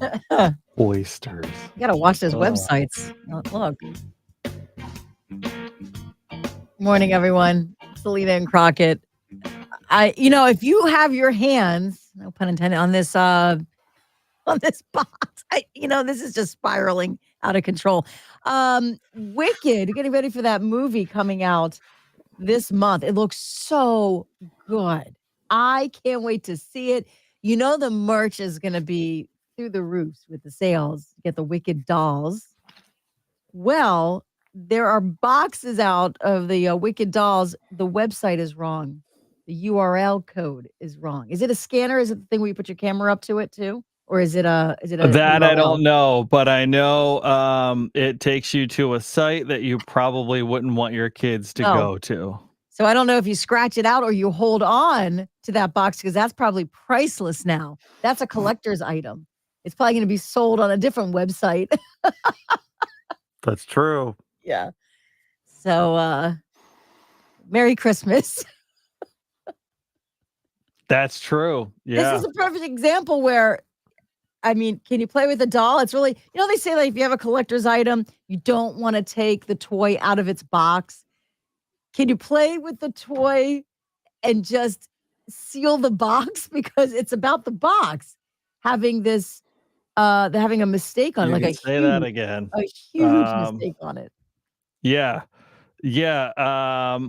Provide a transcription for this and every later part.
You Oysters. gotta watch those websites. Look. Morning, everyone. Selena and Crockett. If you have your hands, no pun intended, on this box, this is just spiraling out of control. Wicked, getting ready for that movie coming out this month. It looks so good. I can't wait to see it. The merch is going to be through the roofs with the sales. Get the Wicked dolls. Well, there are boxes out of the Wicked dolls. The website is wrong. The URL code is wrong. Is it a scanner? Is it the thing where you put your camera up to it too? Or is it a That URL? I don't know, but I know it takes you to a site that you probably wouldn't want your kids to go to. So I don't know if you scratch it out or you hold on to that box because that's probably priceless now. That's a collector's item. It's probably going to be sold on a different website. That's true. Yeah. So Merry Christmas. That's true. Yeah. This is a perfect example where, can you play with a doll? It's really, they say like if you have a collector's item, you don't want to take the toy out of its box. Can you play with the toy and just seal the box? Because it's about the box having this, having a mistake on it. Like say that again. A huge mistake on it. Yeah. Yeah.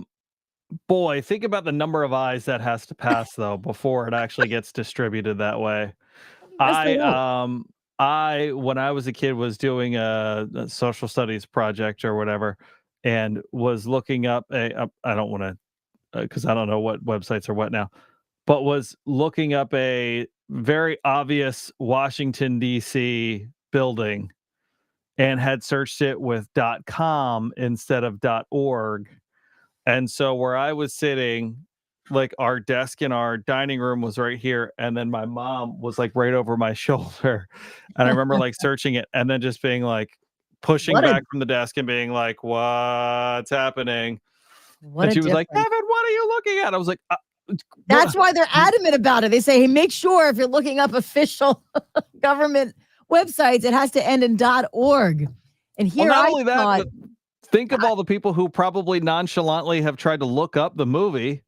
Boy, think about the number of eyes that has to pass though before it actually gets distributed that way. When I was a kid was doing a social studies project or whatever, and was looking up I don't want to because I don't know what websites are what now, but was looking up a very obvious Washington D.C. building and had searched it with .com instead of .org. And so where I was sitting, like our desk in our dining room was right here. And then my mom was like right over my shoulder. And I remember like searching it and then just being like pushing back from the desk and being like, what's happening? And she was like, Evan, what are you looking at? I was like, that's why they're adamant about it. They say, hey, make sure if you're looking up official government websites, it has to end in .org. And here but think of all the people who probably nonchalantly have tried to look up the movie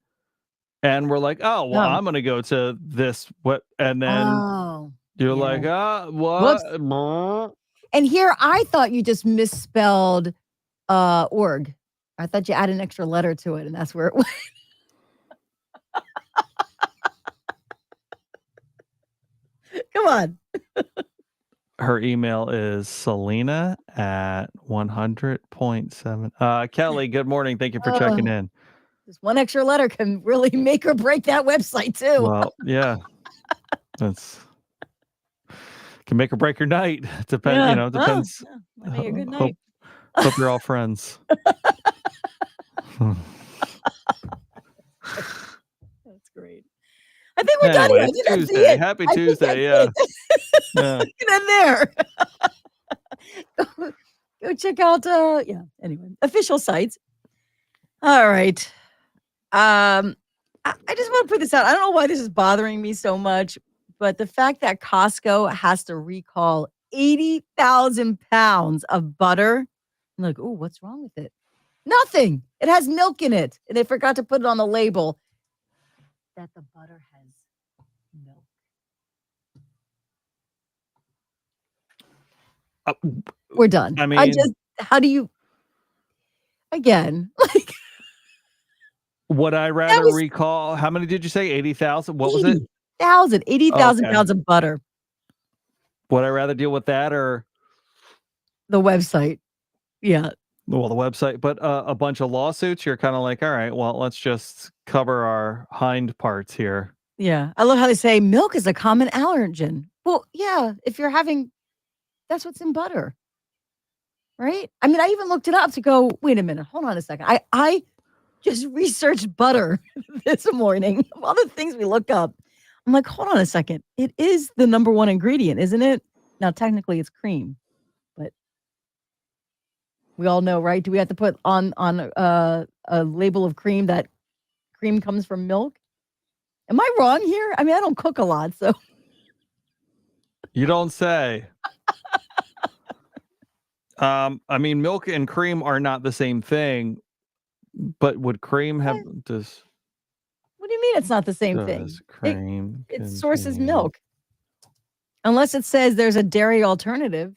and were like, oh, well, I'm going to go to this. And then you're like, what? Whoops. And here I thought you just misspelled org. I thought you added an extra letter to it, and that's where it went. Come on. Her email is Selena at 100.7. Kelly, good morning. Thank you for checking in. Just one extra letter can really make or break that website too. Well, yeah. That's can make or break your night. Depends. Depends. Might make a good night. Hope you're all friends. That's great. I think we're done here. Tuesday. Happy Tuesday. Yeah. Get in there. Go check out anyway, official sites. All right. I just want to put this out. I don't know why this is bothering me so much, but the fact that Costco has to recall 80,000 pounds of butter. I'm like, oh, what's wrong with it? Nothing. It has milk in it. And they forgot to put it on the label that the butter has milk. We're done. I mean, how do you, again, like. Would I rather recall, how many did you say? 80,000? What was it? 80,000 pounds of butter. Would I rather deal with that or? The website. Yeah. Well, the website, but a bunch of lawsuits, you're kind of like, all right, well, let's just cover our hind parts here. Yeah. I love how they say milk is a common allergen. Well, yeah, if you're having, that's what's in butter. Right? I mean, I even looked it up to go, wait a minute, hold on a second. I just researched butter this morning. Of all the things we look up, I'm like, hold on a second. It is the number one ingredient, isn't it? Now, technically, it's cream, but we all know, right? Do we have to put on a label of cream that cream comes from milk? Am I wrong here? I mean, I don't cook a lot, so. You don't say. I mean, milk and cream are not the same thing, but would cream have What? does What do you mean it's not the same does thing? It cream its source is contain milk. Unless it says there's a dairy alternative.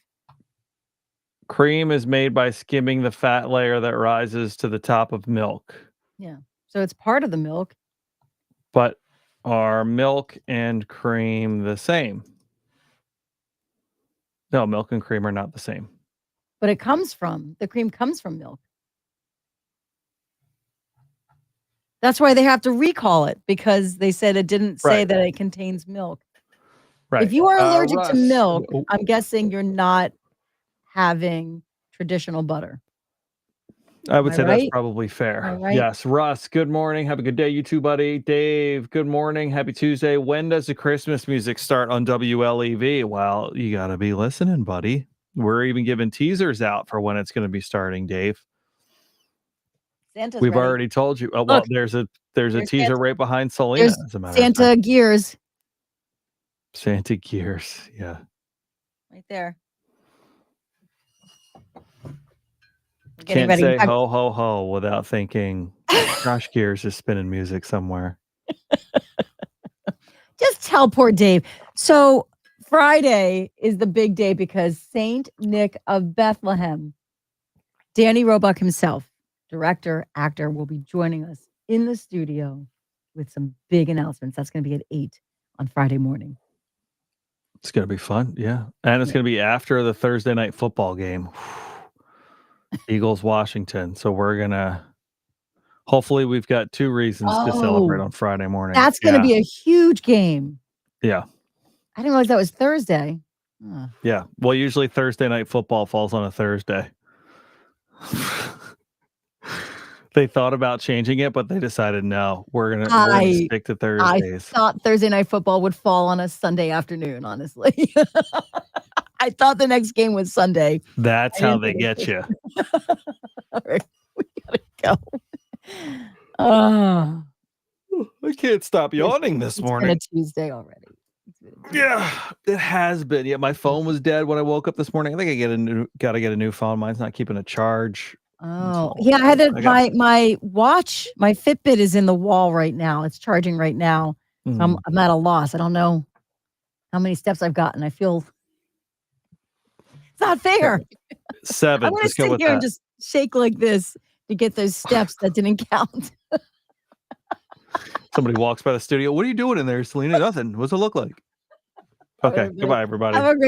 cream is made by skimming the fat layer that rises to the top of milk. Yeah. So it's part of the milk. But are milk and cream the same? No, milk and cream are not the same. But the cream comes from milk. That's why they have to recall it, because they said it didn't say Right. that it contains milk. Right. If you are allergic to Russ. milk, I'm guessing you're not having traditional butter. I would Am I say that's right? probably fair. Am I right? Yes. Russ, good morning. Have a good day, you too, buddy. Dave, good morning. Happy Tuesday. When does the Christmas music start on WLEV? Well, you got to be listening, buddy. We're even giving teasers out for when it's going to be starting, Dave. Santa's We've ready. already told you. Well, Look, there's a there's teaser Santa. right behind Selena, There's as a matter of Santa fact. gears Santa gears. Yeah. right there. We're getting Can't ready. say ho, ho, ho without thinking Josh Gears is spinning music somewhere. Just tell poor Dave. So Friday is the big day because Saint Nick of Bethlehem, Danny Roebuck himself, director, actor, will be joining us in the studio with some big announcements. That's going to be at 8 on Friday morning. It's going to be fun. Yeah. And it's going to be after the Thursday night football game. Eagles, Washington. So we're going to, hopefully we've got 2 reasons to celebrate on Friday morning. That's going to be a huge game. Yeah. I didn't realize that was Thursday. Yeah. Well, usually Thursday night football falls on a Thursday. They thought about changing it, but they decided no, we're gonna stick to Thursdays. I thought Thursday night football would fall on a Sunday afternoon, honestly. I thought the next game was Sunday. That's how they get you. All right, we gotta go. I can't stop yawning this morning. It's been a Tuesday already. Yeah, it has been. Yeah, my phone was dead when I woke up this morning. I think I gotta get a new phone. Mine's not keeping a charge. Oh, yeah, I had to, my watch, my Fitbit is in the wall right now. It's charging right now. So I'm at a loss. I don't know how many steps I've gotten. I feel it's not fair. 7. I'm going to sit here and just shake like this to get those steps that didn't count. Somebody walks by the studio. What are you doing in there, Selena? Nothing. What's it look like? Okay. Goodbye, everybody. Have a great